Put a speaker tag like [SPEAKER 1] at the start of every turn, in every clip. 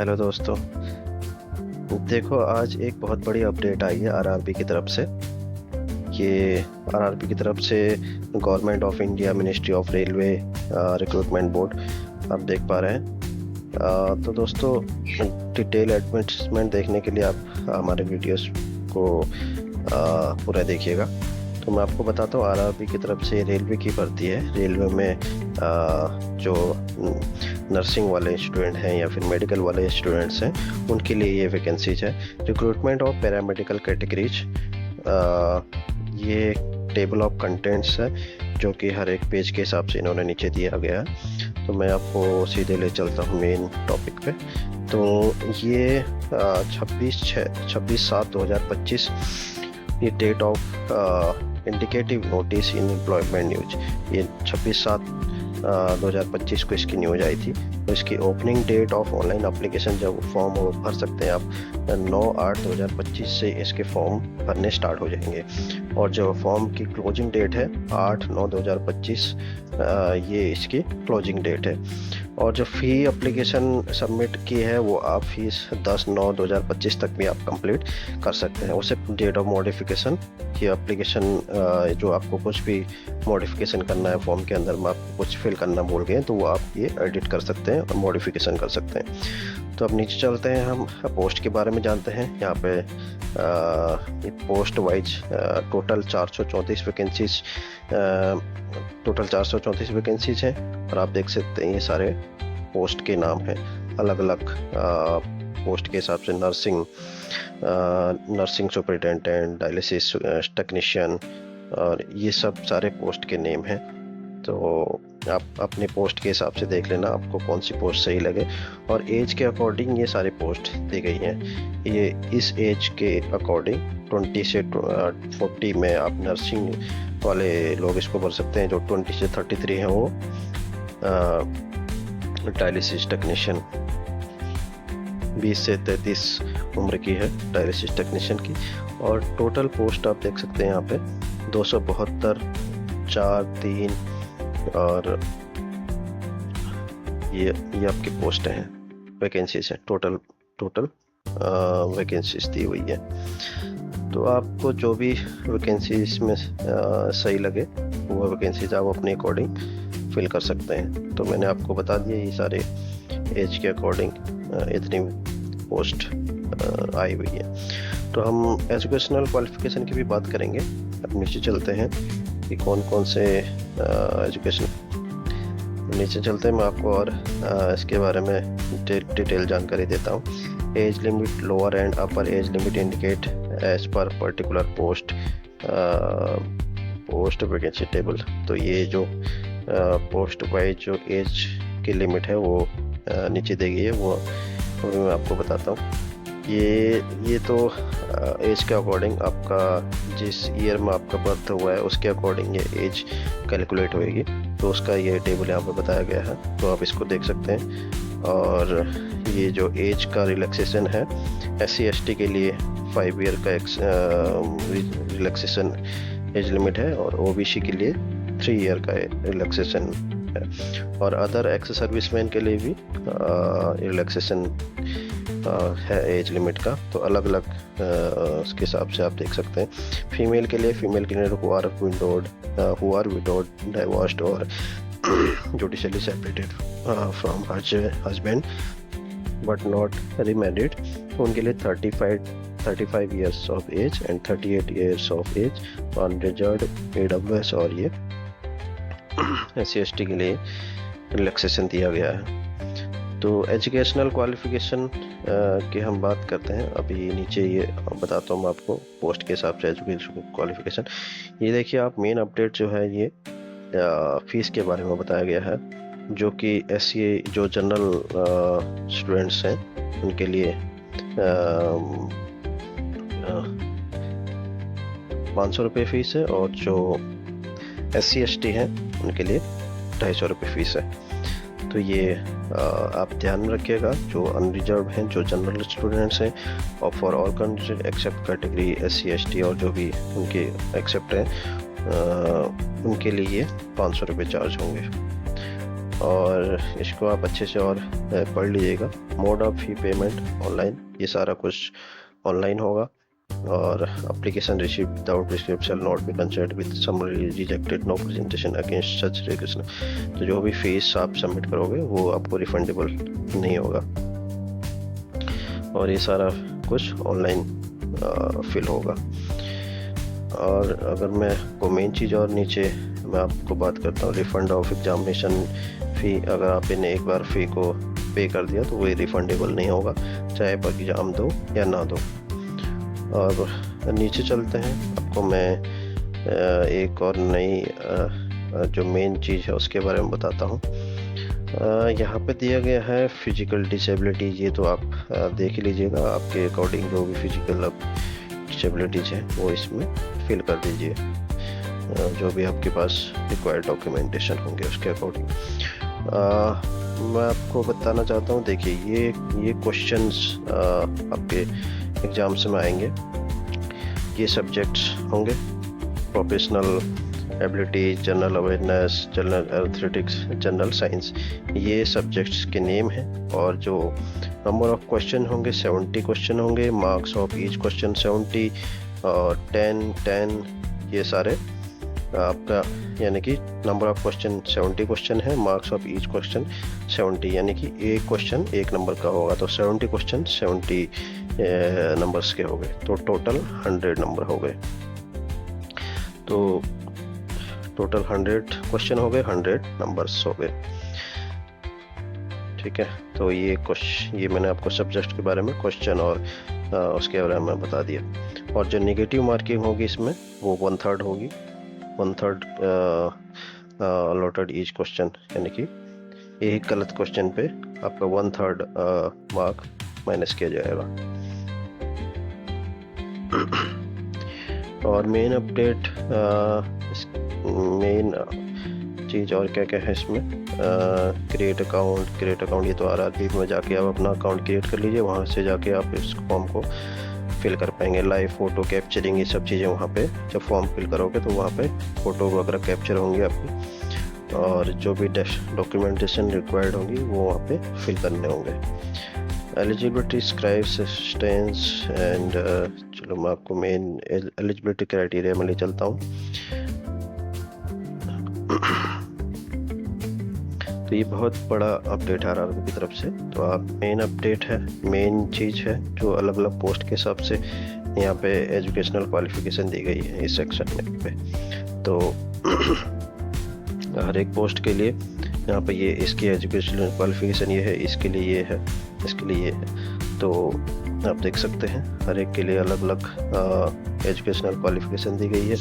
[SPEAKER 1] Hello दोस्तों। देखो, आज एक बहुत बड़ी अपडेट आई है आरआरबी की तरफ से। ये आरआरबी की तरफ से government of India ministry of railway recruitment board आप देख पा रहे हैं। तो दोस्तों, डिटेल एडवर्टाइजमेंट देखने के लिए आप हमारे वीडियोस को पूरा देखिएगा। तो मैं आपको बताता हूँ, आरआरबी की तरफ से रेलवे की भर्ती है। रेलवे में जो नर्सिंग वाले स्टूडेंट हैं या फिर मेडिकल वाले स्टूडेंट्स हैं, उनके लिए ये वैकेंसीज है। रिक्रूटमेंट ऑफ पैरामेडिकल कैटेगरीज, ये टेबल ऑफ कंटेंट्स है जो कि हर एक पेज के हिसाब से इन्होंने नीचे दिया गया है। तो मैं आपको सीधे ले चलता हूँ मेन टॉपिक पे। तो ये 26/7/2025 ये date of indicative notice in employment news, ये 26/7/2025 को इसकी न्यूज आई थी। तो इसकी opening date of online application, जब फॉर्म भर सकते हैं आप, 9/8/2025 से इसके फॉर्म भरने स्टार्ट हो जाएंगे। और जो फॉर्म की क्लोजिंग डेट है 8/9/2025, ये इसकी क्लोजिंग डेट है। और जो फ़ी एप्लीकेशन सबमिट की है वो आप फीस 10/9/2025 तक भी आप कंप्लीट कर सकते हैं। उसे डेट ऑफ मॉडिफिकेशन, ये एप्लीकेशन जो आपको कुछ भी मॉडिफिकेशन करना है फॉर्म के अंदर में, आपको कुछ फिल करना भूल गए तो वो आप ये एडिट कर सकते हैं और मॉडिफिकेशन कर सकते हैं। तो अब नीचे चलते हैं, हम पोस्ट के बारे में जानते हैं। यहाँ पे ये post wise total 434 vacancies, total 434 vacancies हैं। और आप देख सकते हैं ये सारे पोस्ट के नाम हैं, अलग अलग पोस्ट के हिसाब से। नर्सिंग सुपरिटेंडेंट, डायलिसिस टेक्नीशियन, और ये सब सारे पोस्ट के नेम हैं। तो आप अपने पोस्ट के हिसाब से देख लेना आपको कौन सी पोस्ट सही लगे। और एज के अकॉर्डिंग ये सारी पोस्ट दी गई हैं। ये इस एज के अकॉर्डिंग 20 से 40 में आप नर्सिंग वाले लोग इसको भर सकते हैं। जो 20 से 33 हैं वो डायलिसिस टेक्नीशियन, 20 से 33 उम्र की है डायलिसिस टेक्नीशियन की। और टोटल पोस्ट आप देख सकते हैं यहाँ पे 272, 4, 3, और ये आपकी पोस्ट हैं, वैकेंसीज हैं। टोटल वैकेंसीज दी हुई है। तो आपको जो भी वैकेंसीज में सही लगे वो वैकेंसीज आप अपने अकॉर्डिंग फिल कर सकते हैं। तो मैंने आपको बता दिया ये सारे एज के अकॉर्डिंग इतनी पोस्ट आई हुई है। तो हम एजुकेशनल क्वालिफिकेशन की भी बात करेंगे। अब नीचे चलते हैं कि कौन कौन से एजुकेशन, नीचे चलते हैं मैं आपको और इसके बारे में डिटेल जानकारी देता हूँ। Age limit, lower and upper age limit indicate age पर पर्टिकुलर पोस्ट वैकेंसी टेबल। तो ये जो पोस्ट वाइज जो एज की लिमिट है वो नीचे दी गई है, वो मैं आपको बताता हूँ। ये तो एज के अकॉर्डिंग, आपका जिस ईयर में आपका बर्थ हुआ है उसके अकॉर्डिंग ये एज कैलकुलेट होएगी। तो उसका ये टेबल यहाँ पे बताया गया है, तो आप इसको देख सकते हैं। और ये जो एज का रिलैक्सेशन है, SC/ST के लिए 5 ईयर का रिलैक्सेशन एज लिमिट है, और OBC के लिए 3 ईयर का रिलैक्सेशन है। और अदर एक्स सर्विसमैन के लिए भी रिलैक्सेशन है एज लिमिट का। तो अलग अलग उसके हिसाब से आप देख सकते हैं। फीमेल के लिए हु आर विडोड, डाइवोर्स्ड और judicially separated from husband but not remarried, उनके लिए 35 years of age and 38 years of age on reserve AWS। और ये SC/ST के लिए रिलैक्सेशन दिया गया है। तो एजुकेशनल क्वालिफिकेशन की हम बात करते हैं। अभी नीचे ये बताता हूँ मैं आपको पोस्ट के हिसाब से एजुकेशन क्वालिफिकेशन। ये देखिए आप, मेन अपडेट जो है ये फीस के बारे में बताया गया है, जो कि SC जो जनरल स्टूडेंट्स हैं उनके लिए 500 रुपये फीस है, और जो SC/ST हैं उनके लिए 250 रुपये फीस है। तो ये आप ध्यान में रखिएगा, जो अनरिजर्व हैं, जो जनरल स्टूडेंट्स हैं, और for all country accept category SC/ST और जो भी उनके एक्सेप्ट हैं उनके लिए 500 रुपये चार्ज होंगे। और इसको आप अच्छे से और पढ़ लीजिएगा। Mode of fee payment online, ये सारा कुछ ऑनलाइन होगा। और application receive without receipt shall not be considered with summary rejected, no presentation against such regulation. तो जो भी फीस आप सबमिट करोगे वो आपको रिफंडेबल नहीं होगा, और ये सारा कुछ ऑनलाइन फिल होगा। और अगर मैं को मेन चीज़ और नीचे मैं आपको बात करता हूँ, रिफंड ऑफ एग्जामिनेशन फ़ी। अगर आपने एक बार फ़ी को पे कर दिया तो वो रिफंडेबल नहीं होगा, चाहे आप एग्ज़ाम दो या ना दो। और नीचे चलते हैं, आपको मैं एक और नई जो मेन चीज़ है उसके बारे में बताता हूँ। यहाँ पे दिया गया है फिजिकल डिसेबिलिटी, ये तो आप देख ही लीजिएगा, आपके अकॉर्डिंग जो भी फिजिकल डिसेबिलिटीज़ है वो इसमें फिल कर दीजिए, जो भी आपके पास रिक्वायर्ड डॉक्यूमेंटेशन होंगे उसके अकॉर्डिंग। मैं आपको बताना चाहता हूँ, देखिए ये क्वेश्चंस आपके एग्जाम्स में आएंगे। ये सब्जेक्ट्स होंगे professional ability, general awareness, general athletics, general science, ये सब्जेक्ट्स के नेम हैं। और जो नंबर ऑफ क्वेश्चन होंगे 70 क्वेश्चन होंगे, मार्क्स ऑफ ईच क्वेश्चन 70 और 10 ये सारे आपका, यानी कि नंबर ऑफ क्वेश्चन 70 क्वेश्चन है, मार्क्स ऑफ ईच क्वेश्चन 70, यानी कि एक क्वेश्चन एक नंबर का होगा, तो 70 क्वेश्चन 70 नंबर्स के हो गए, तो टोटल 100 नंबर हो गए। तो टोटल 100 क्वेश्चन हो गए, 100 नंबर्स हो गए, ठीक है। तो ये मैंने आपको सब्जेक्ट के बारे में क्वेश्चन और उसके बारे में बता दिया। और जो नेगेटिव मार्किंग होगी इसमें वो 1/3 होगी, 1/3 अलॉटेड ईच क्वेश्चन, यानी कि एक गलत क्वेश्चन पे आपका 1/3 मार्क माइनस किया जाएगा। और मेन अपडेट, मेन चीज़ और क्या क्या है इसमें, क्रिएट अकाउंट, ये तो आरआरबी में जाके आप अपना अकाउंट क्रिएट कर लीजिए, वहाँ से जाके आप इस फॉर्म को फिल कर पाएंगे। लाइव फ़ोटो कैप्चरिंग, ये सब चीज़ें वहाँ पे जब फॉर्म फिल करोगे तो वहाँ पे फ़ोटो वगैरह कैप्चर होंगी आपकी, और जो भी डॉक्यूमेंटेशन रिक्वायर्ड होंगी वो वहाँ पे फिल करने होंगे। एलिजिबिलिटी स्क्राइब्स स्टेंस एंड, चलो मैं आपको मेन एलिजिबिलिटी क्राइटेरिया में ले चलता हूँ। तो ये बहुत बड़ा अपडेट है आरआरबी की तरफ से। तो आप मेन अपडेट है, मेन चीज़ है जो अलग अलग पोस्ट के हिसाब से यहाँ पे एजुकेशनल क्वालिफिकेशन दी गई है इस सेक्शन में पे। तो हर एक पोस्ट के लिए यहाँ पे ये इसकी एजुकेशनल क्वालिफिकेशन ये है, इसके लिए ये है, इसके लिए ये है। तो आप देख सकते हैं हर एक के लिए अलग अलग एजुकेशनल क्वालिफिकेशन दी गई है।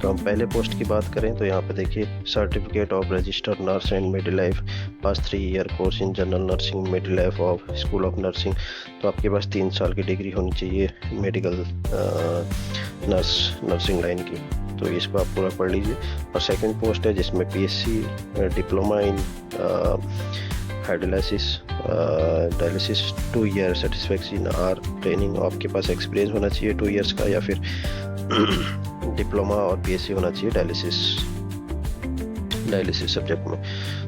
[SPEAKER 1] तो हम पहले पोस्ट की बात करें तो यहाँ पे देखिए, certificate of registered nurse and midwife, pass 3 year course in general nursing midwife of school of nursing. तो आपके पास 3 साल की डिग्री होनी चाहिए मेडिकल नर्सिंग लाइन की, तो इसको आप पूरा पढ़ लीजिए। और सेकंड पोस्ट है जिसमें PSC diploma in dialysis 2 year satisfaction in are training. आपके पास एक्सपीरियंस होना चाहिए 2 ईयर्स का, या फिर डिप्लोमा और बीएससी होना चाहिए डायलिसिस सब्जेक्ट में,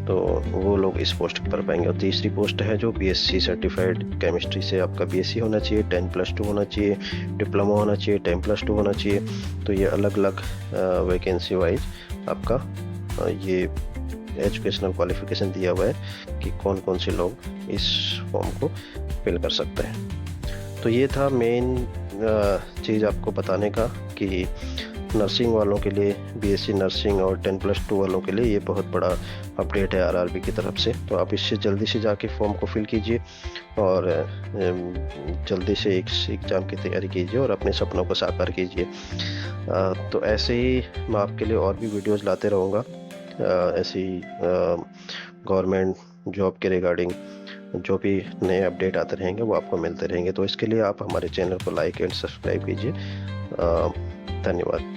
[SPEAKER 1] तो वो लोग इस पोस्ट पर पाएंगे। और तीसरी पोस्ट है जो बीएससी सर्टिफाइड केमिस्ट्री से आपका बीएससी होना चाहिए, 10+2 होना चाहिए, डिप्लोमा होना चाहिए, 10+2 होना चाहिए। तो ये अलग अलग वैकेंसी वाइज आपका ये एजुकेशनल क्वालिफिकेशन दिया हुआ है कि कौन कौन से लोग इस फॉर्म को फिल कर सकते हैं। तो ये था मेन चीज़ आपको बताने का कि नर्सिंग वालों के लिए, बीएससी नर्सिंग और 10+2 वालों के लिए ये बहुत बड़ा अपडेट है आरआरबी की तरफ से। तो आप इससे जल्दी से जाके फॉर्म को फिल कीजिए और जल्दी से एक एग्ज़ाम की तैयारी कीजिए और अपने सपनों को साकार कीजिए। तो ऐसे ही मैं आपके लिए और भी वीडियोस लाते रहूँगा, ऐसी गवर्नमेंट जॉब के रिगार्डिंग जो भी नए अपडेट आते रहेंगे वो आपको मिलते रहेंगे। तो इसके लिए आप हमारे चैनल को लाइक एंड सब्सक्राइब कीजिए। धन्यवाद।